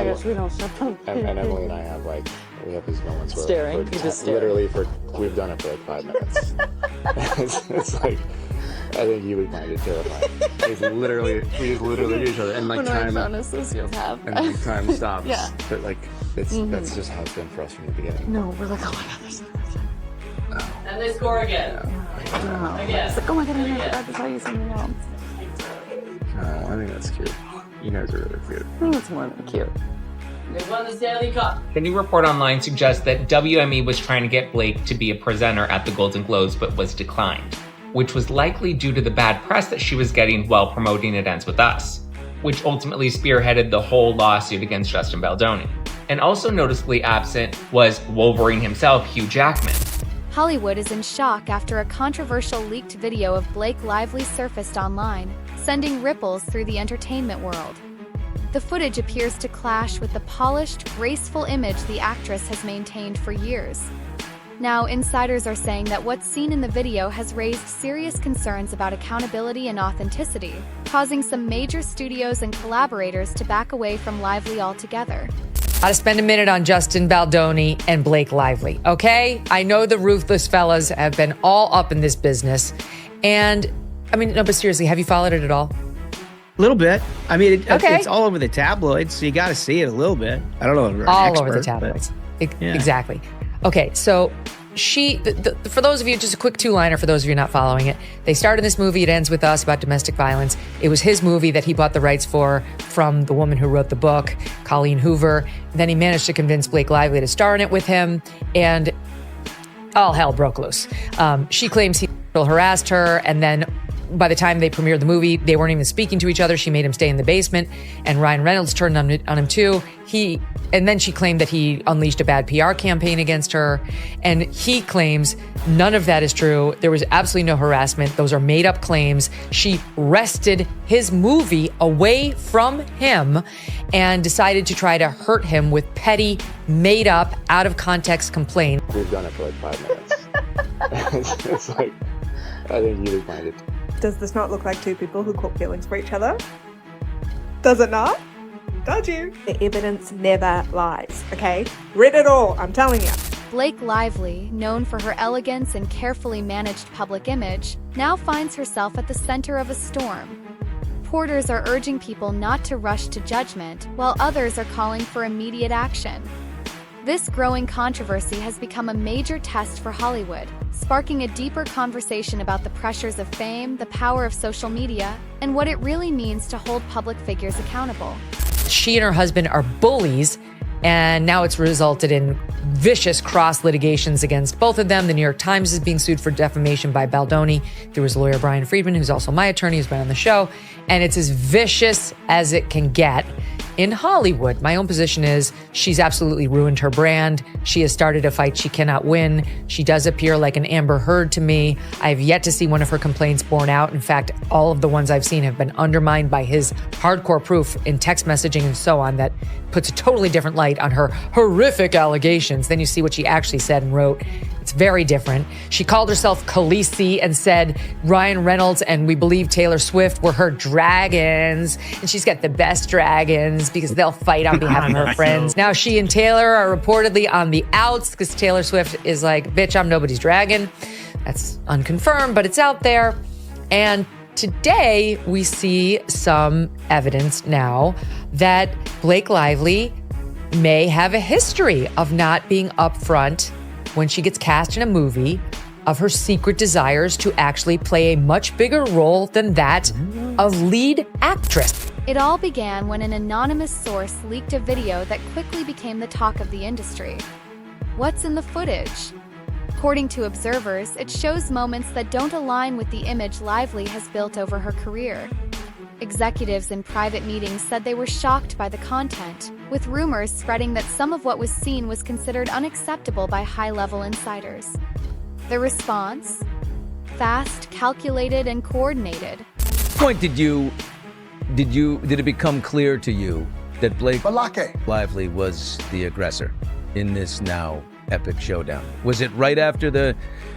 my gosh, we don't shut up. And Emily and I have we have these moments where staring. You just stare. Literally we've done it for 5 minutes. it's like, I think you would find it terrifying. We just literally at each other, and when time, promises you'll have. and time stops. Yeah. But that's just how it's been for us from the beginning. No, we're like, oh my god, there's another time. Oh. And they score again. No. Again. It's like, oh my god, I forgot to tell you something else. Oh, I think that's cute. You guys are really cute. I think it's more than cute. They won the Stanley Cup. The new report online suggests that WME was trying to get Blake to be a presenter at the Golden Globes but was declined, which was likely due to the bad press that she was getting while promoting It Ends With Us, which ultimately spearheaded the whole lawsuit against Justin Baldoni. And also noticeably absent was Wolverine himself, Hugh Jackman. Hollywood is in shock after a controversial leaked video of Blake Lively surfaced online, sending ripples through the entertainment world. The footage appears to clash with the polished, graceful image the actress has maintained for years. Now, insiders are saying that what's seen in the video has raised serious concerns about accountability and authenticity, causing some major studios and collaborators to back away from Lively altogether. Gotta spend a minute on Justin Baldoni and Blake Lively, okay? I know the ruthless fellas have been all up in this business. And, I mean, no, but seriously, have you followed it at all? A little bit. I mean, Okay. it's all over the tabloids, so you got to see it a little bit. I don't know if you're an All expert, over the but- tabloids. Yeah. Exactly. Okay, so for those of you, just a quick two-liner for those of you not following it. They started this movie, It Ends With Us, about domestic violence. It was his movie that he bought the rights for from the woman who wrote the book, Colleen Hoover. Then he managed to convince Blake Lively to star in it with him, and all hell broke loose. She claims he harassed her, and then by the time they premiered the movie, they weren't even speaking to each other. She made him stay in the basement, and Ryan Reynolds turned on him too. And then she claimed that he unleashed a bad PR campaign against her, and he claims none of that is true. There was absolutely no harassment. Those are made up claims. She wrested his movie away from him and decided to try to hurt him with petty, made up, out of context complaints. We've done it for 5 minutes. it's like, I think you would find it. Does this not look like two people who caught feelings for each other? Does it not? Don't you? The evidence never lies, okay? Read it all, I'm telling you. Blake Lively, known for her elegance and carefully managed public image, now finds herself at the center of a storm. Reporters are urging people not to rush to judgment, while others are calling for immediate action. This growing controversy has become a major test for Hollywood, sparking a deeper conversation about the pressures of fame, the power of social media, and what it really means to hold public figures accountable. She and her husband are bullies, and now it's resulted in vicious cross litigations against both of them. The New York Times is being sued for defamation by Baldoni through his lawyer, Brian Friedman, who's also my attorney, who's been on the show. And it's as vicious as it can get in Hollywood. My own position is she's absolutely ruined her brand. She has started a fight she cannot win. She does appear like an Amber Heard to me. I have yet to see one of her complaints borne out. In fact, all of the ones I've seen have been undermined by his hardcore proof in text messaging and so on that puts a totally different light on her horrific allegations. Then you see what she actually said and wrote. It's very different. She called herself Khaleesi and said Ryan Reynolds and we believe Taylor Swift were her dragons. And she's got the best dragons because they'll fight on behalf of her friends. Now she and Taylor are reportedly on the outs because Taylor Swift is like, bitch, I'm nobody's dragon. That's unconfirmed, but it's out there. And today we see some evidence now that Blake Lively may have a history of not being upfront when she gets cast in a movie of her secret desires to actually play a much bigger role than that of lead actress. It all began when an anonymous source leaked a video that quickly became the talk of the industry. What's in the footage? According to observers, it shows moments that don't align with the image Lively has built over her career. Executives in private meetings said they were shocked by the content, with rumors spreading that some of what was seen was considered unacceptable by high-level insiders. The response? Fast, calculated, and coordinated. Point did it become clear to you that Blake Lively was the aggressor in this now epic showdown? Was it right after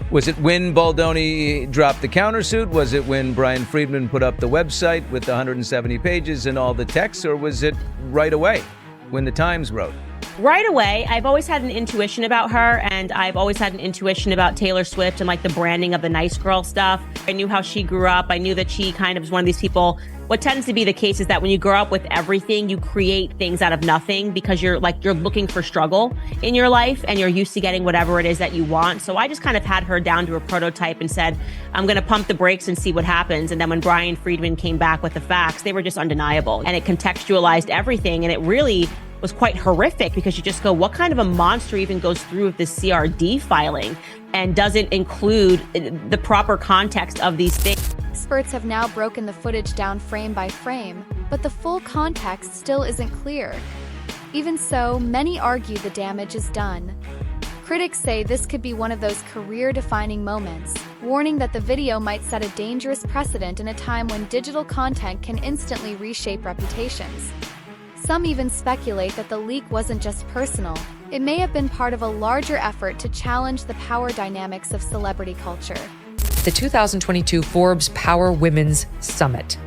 was it when Baldoni dropped the countersuit? Was it when Brian Friedman put up the website with the 170 pages and all the text, or was it right away? when the Times wrote, right away, I've always had an intuition about her, and I've always had an intuition about Taylor Swift and like the branding of the nice girl stuff. I knew how she grew up. I knew that she kind of was one of these people. What tends to be the case is that when you grow up with everything, you create things out of nothing because you're looking for struggle in your life and you're used to getting whatever it is that you want. So I just kind of had her down to a prototype and said, I'm going to pump the brakes and see what happens. And then when Brian Friedman came back with the facts, they were just undeniable, and it contextualized everything. And it really was quite horrific because you just go, what kind of a monster even goes through with this CRD filing and doesn't include the proper context of these things? Experts have now broken the footage down frame by frame, but the full context still isn't clear. Even so, many argue the damage is done. Critics say this could be one of those career-defining moments, warning that the video might set a dangerous precedent in a time when digital content can instantly reshape reputations. Some even speculate that the leak wasn't just personal. It may have been part of a larger effort to challenge the power dynamics of celebrity culture. The 2022 Forbes Power Women's Summit.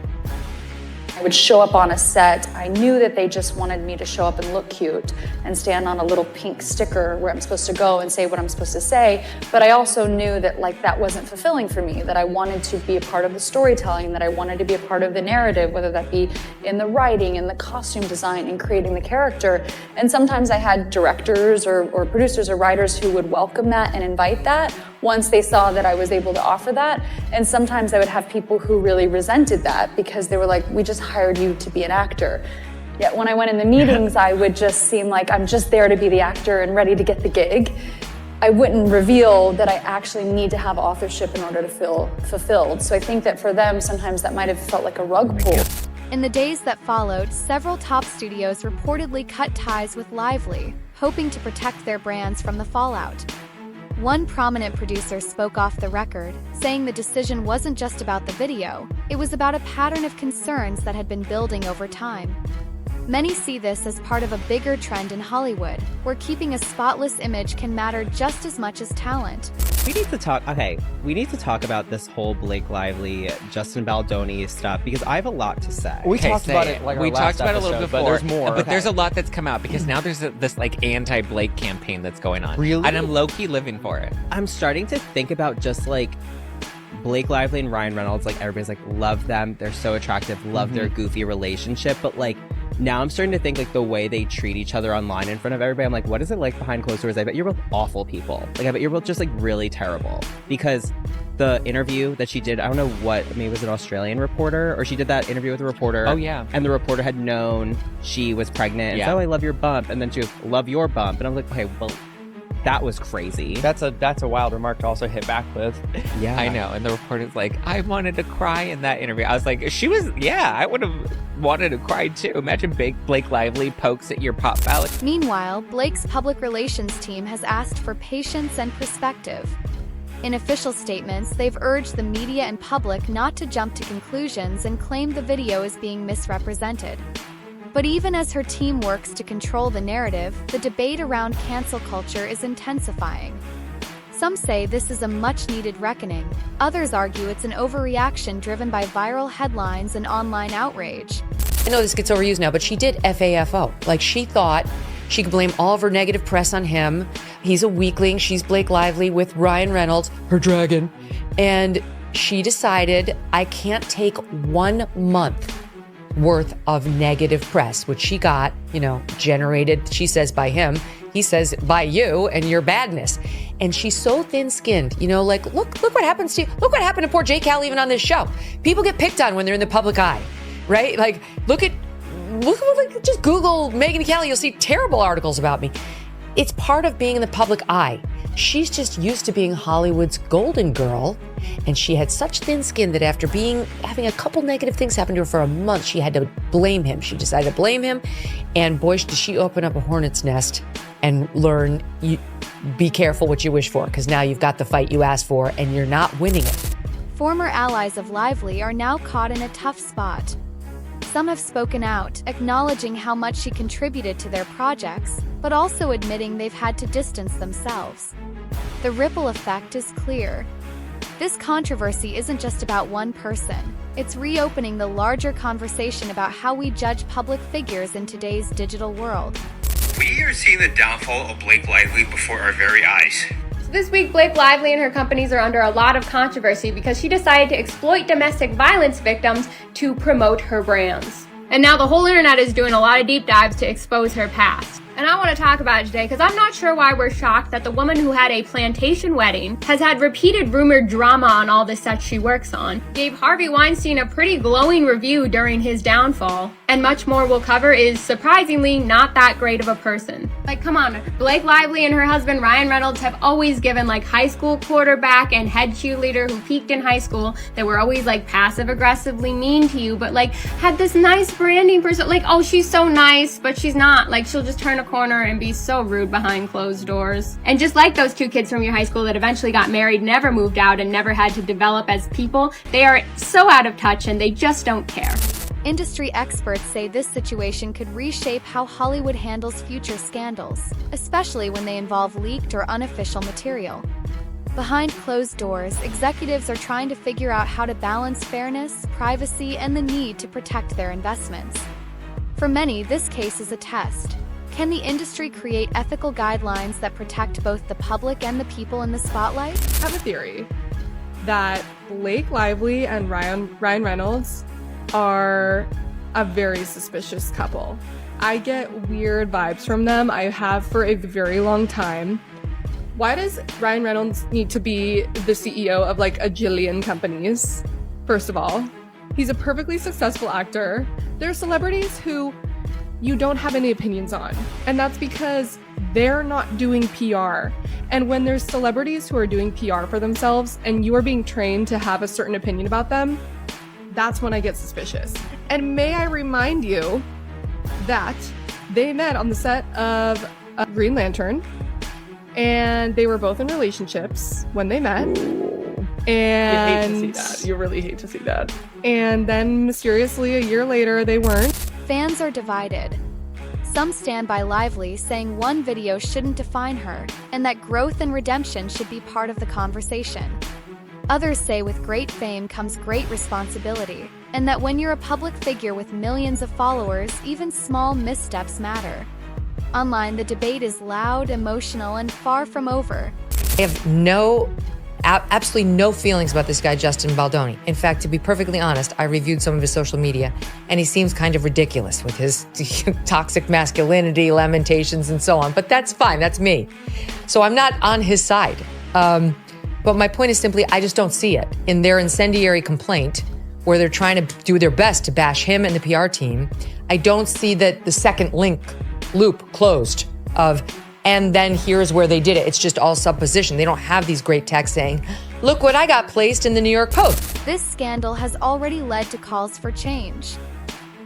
I would show up on a set. I knew that they just wanted me to show up and look cute and stand on a little pink sticker where I'm supposed to go and say what I'm supposed to say. But I also knew that that wasn't fulfilling for me, that I wanted to be a part of the storytelling, that I wanted to be a part of the narrative, whether that be in the writing, in the costume design, in creating the character. And sometimes I had directors or producers or writers who would welcome that and invite that once they saw that I was able to offer that. And sometimes I would have people who really resented that because they were like, we just hired you to be an actor. Yet when I went in the meetings, I would just seem like I'm just there to be the actor and ready to get the gig. I wouldn't reveal that I actually need to have authorship in order to feel fulfilled. So I think that for them, sometimes that might have felt like a rug pull. In the days that followed, several top studios reportedly cut ties with Lively, hoping to protect their brands from the fallout. One prominent producer spoke off the record, saying the decision wasn't just about the video, it was about a pattern of concerns that had been building over time. Many see this as part of a bigger trend in Hollywood, where keeping a spotless image can matter just as much as talent. We need to talk about this whole Blake Lively, Justin Baldoni stuff, because I have a lot to say. We talked about it we talked about it a little bit before, but there's more. But there's a lot that's come out because now there's this like anti-Blake campaign that's going on. Really? And I'm low-key living for it. I'm starting to think about just like Blake Lively and Ryan Reynolds, like everybody's like, love them, they're so attractive, love their goofy relationship, but like now I'm starting to think like the way they treat each other online in front of everybody, I'm like, what is it like behind closed doors? I bet you're both awful people. Like I bet you're both just like really terrible. Because the interview that she did, I don't know what, maybe it was an Australian reporter, or she did that interview with a reporter. Oh yeah. And the reporter had known she was pregnant. And Yeah. said, oh, I love your bump. And then she was, love your bump. And I'm like, okay, well, that was crazy. That's a wild remark to also hit back with. Yeah. I know. And the reporter's like, I wanted to cry in that interview. I was like, I would have wanted to cry too. Imagine Blake Lively pokes at your pop belly. Meanwhile, Blake's public relations team has asked for patience and perspective. In official statements, they've urged the media and public not to jump to conclusions and claim the video is being misrepresented. But even as her team works to control the narrative, the debate around cancel culture is intensifying. Some say this is a much-needed reckoning. Others argue it's an overreaction driven by viral headlines and online outrage. I know this gets overused now, but she did FAFO. Like, she thought she could blame all of her negative press on him. He's a weakling. She's Blake Lively with Ryan Reynolds, her dragon. And she decided, I can't take 1 month worth of negative press, which she got, generated, she says, by him. He says, by you and your badness. And she's so thin-skinned, like, look what happens to you. Look what happened to poor J. Cal even on this show. People get picked on when they're in the public eye, right? Like, just Google Megyn Kelly, you'll see terrible articles about me. It's part of being in the public eye. She's just used to being Hollywood's golden girl, and she had such thin skin that after having a couple negative things happen to her for a month, she had to blame him. She decided to blame him, and boy, did she open up a hornet's nest and learn, be careful what you wish for, because now you've got the fight you asked for, and you're not winning it. Former allies of Lively are now caught in a tough spot. Some have spoken out, acknowledging how much she contributed to their projects, but also admitting they've had to distance themselves. The ripple effect is clear. This controversy isn't just about one person. It's reopening the larger conversation about how we judge public figures in today's digital world. We are seeing the downfall of Blake Lively before our very eyes. This week, Blake Lively and her companies are under a lot of controversy because she decided to exploit domestic violence victims to promote her brands. And now the whole internet is doing a lot of deep dives to expose her past. And I want to talk about it today because I'm not sure why we're shocked that the woman who had a plantation wedding has had repeated rumored drama on all the sets she works on, gave Harvey Weinstein a pretty glowing review during his downfall, and much more we'll cover is surprisingly not that great of a person. Like, come on, Blake Lively and her husband Ryan Reynolds have always given like high school quarterback and head cheerleader who peaked in high school that were always like passive aggressively mean to you, but like had this nice branding person, like, oh, she's so nice, but she's not. Like, she'll just turn a corner and be so rude behind closed doors. And just like those two kids from your high school that eventually got married, never moved out, and never had to develop as people, they are so out of touch and they just don't care. Industry experts say this situation could reshape how Hollywood handles future scandals, especially when they involve leaked or unofficial material. Behind closed doors, executives are trying to figure out how to balance fairness, privacy, and the need to protect their investments. For many, this case is a test. Can the industry create ethical guidelines that protect both the public and the people in the spotlight? I have a theory that Blake Lively and Ryan Reynolds are a very suspicious couple. I get weird vibes from them. I have for a very long time. Why does Ryan Reynolds need to be the CEO of like a jillion companies? First of all, he's a perfectly successful actor. There are celebrities who you don't have any opinions on, and that's because they're not doing PR. And when there's celebrities who are doing PR for themselves and you are being trained to have a certain opinion about them, that's when I get suspicious. And may I remind you that they met on the set of Green Lantern, and they were both in relationships when they met. And you hate to see that. You really hate to see that. And then mysteriously, a year later, they weren't. Fans are divided. Some stand by Lively, saying one video shouldn't define her, and that growth and redemption should be part of the conversation. Others say with great fame comes great responsibility, and that when you're a public figure with millions of followers, even small missteps matter. Online, the debate is loud, emotional, and far from over. I have absolutely no feelings about this guy, Justin Baldoni. In fact, to be perfectly honest, I reviewed some of his social media, and he seems kind of ridiculous with his toxic masculinity, lamentations, and so on. But that's fine, that's me. So I'm not on his side. But my point is simply, I just don't see it. In their incendiary complaint, where they're trying to do their best to bash him and the PR team, I don't see that the second loop closed of, and then here's where they did it. It's just all supposition. They don't have these great texts saying, look what I got placed in the New York Post. This scandal has already led to calls for change.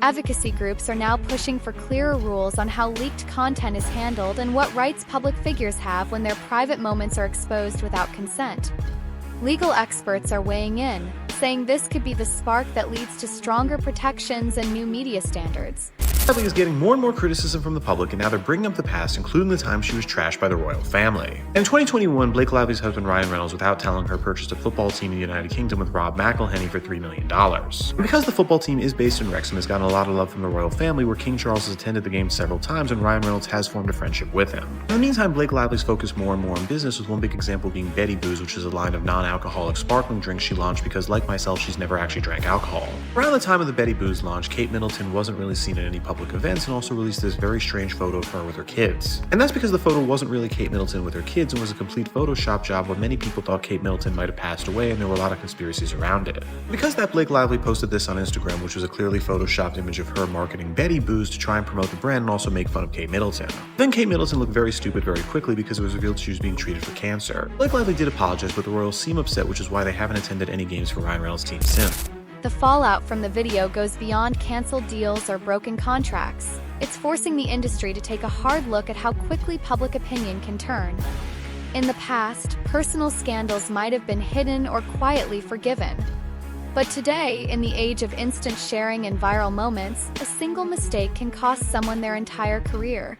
Advocacy groups are now pushing for clearer rules on how leaked content is handled and what rights public figures have when their private moments are exposed without consent. Legal experts are weighing in, saying this could be the spark that leads to stronger protections and new media standards. Lively is getting more and more criticism from the public, and now they're bringing up the past, including the time she was trashed by the royal family. In 2021, Blake Lively's husband Ryan Reynolds, without telling her, purchased a football team in the United Kingdom with Rob McElhenney for $3 million. And because the football team is based in Wrexham, has gotten a lot of love from the royal family, where King Charles has attended the game several times, and Ryan Reynolds has formed a friendship with him. In the meantime, Blake Lively's focused more and more on business, with one big example being Betty Booze, which is a line of non-alcoholic sparkling drinks she launched because, like myself, she's never actually drank alcohol. Around the time of the Betty Booze launch, Kate Middleton wasn't really seen at any public events, and also released this very strange photo of her with her kids. And that's because the photo wasn't really Kate Middleton with her kids and was a complete Photoshop job where many people thought Kate Middleton might have passed away, and there were a lot of conspiracies around it. Because that, Blake Lively posted this on Instagram, which was a clearly photoshopped image of her marketing Betty Booze to try and promote the brand and also make fun of Kate Middleton. Then Kate Middleton looked very stupid very quickly because it was revealed she was being treated for cancer. Blake Lively did apologize, but the royals seem upset, which is why they haven't attended any games for Ryan Reynolds' team since. The fallout from the video goes beyond canceled deals or broken contracts. It's forcing the industry to take a hard look at how quickly public opinion can turn. In the past, personal scandals might have been hidden or quietly forgiven. But today, in the age of instant sharing and viral moments, a single mistake can cost someone their entire career.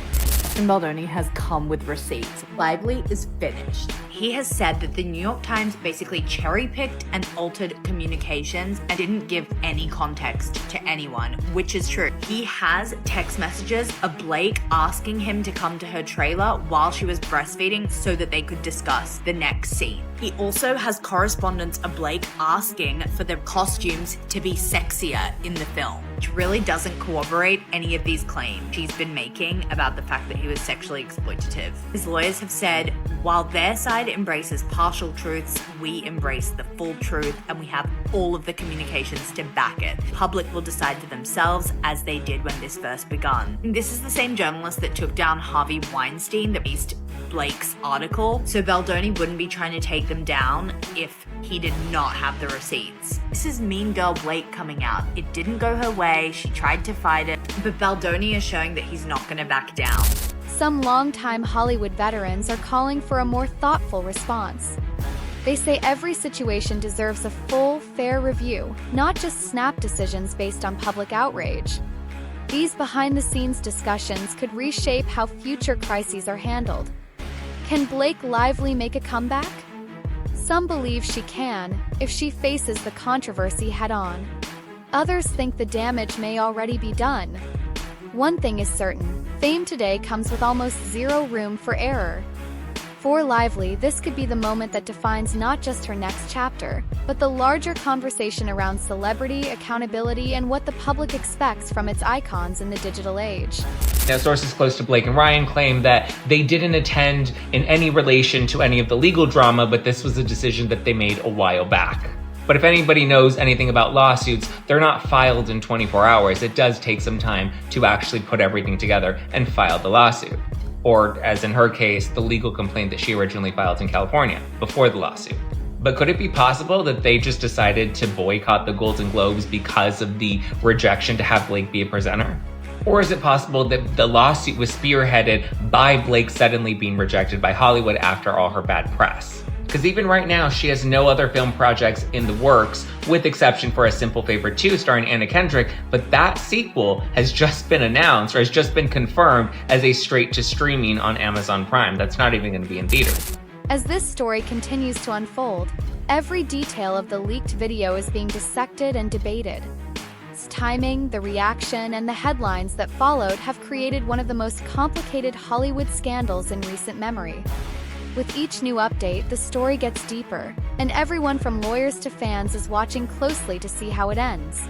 And Baldoni has come with receipts. Lively is finished. He has said that the New York Times basically cherry-picked and altered communications and didn't give any context to anyone, which is true. He has text messages of Blake asking him to come to her trailer while she was breastfeeding so that they could discuss the next scene. He also has correspondence of Blake asking for the costumes to be sexier in the film, which really doesn't corroborate any of these claims she's been making about the fact that he was sexually exploitative. His lawyers have said, while their side embraces partial truths, we embrace the full truth and we have all of the communications to back it. The public will decide for themselves as they did when this first begun. This is the same journalist that took down Harvey Weinstein that released Blake's article, so Baldoni wouldn't be trying to take them down if he did not have the receipts. This is mean girl Blake coming out. It didn't go her way, she tried to fight it, but Baldoni is showing that he's not gonna back down. Some longtime Hollywood veterans are calling for a more thoughtful response. They say every situation deserves a full, fair review, not just snap decisions based on public outrage. These behind-the-scenes discussions could reshape how future crises are handled. Can Blake Lively make a comeback? Some believe she can, if she faces the controversy head-on. Others think the damage may already be done. One thing is certain, fame today comes with almost zero room for error. For Lively, this could be the moment that defines not just her next chapter, but the larger conversation around celebrity, accountability, and what the public expects from its icons in the digital age. Now, sources close to Blake and Ryan claim that they didn't attend in any relation to any of the legal drama, but this was a decision that they made a while back. But if anybody knows anything about lawsuits, they're not filed in 24 hours. It does take some time to actually put everything together and file the lawsuit. Or, as in her case, the legal complaint that she originally filed in California before the lawsuit. But could it be possible that they just decided to boycott the Golden Globes because of the rejection to have Blake be a presenter? Or is it possible that the lawsuit was spearheaded by Blake suddenly being rejected by Hollywood after all her bad press? Because even right now, she has no other film projects in the works, with exception for A Simple Favor 2 starring Anna Kendrick, but that sequel has just been announced, or has just been confirmed as a straight-to-streaming on Amazon Prime. That's not even going to be in theaters. As this story continues to unfold, every detail of the leaked video is being dissected and debated. Its timing, the reaction, and the headlines that followed have created one of the most complicated Hollywood scandals in recent memory. With each new update, the story gets deeper, and everyone from lawyers to fans is watching closely to see how it ends.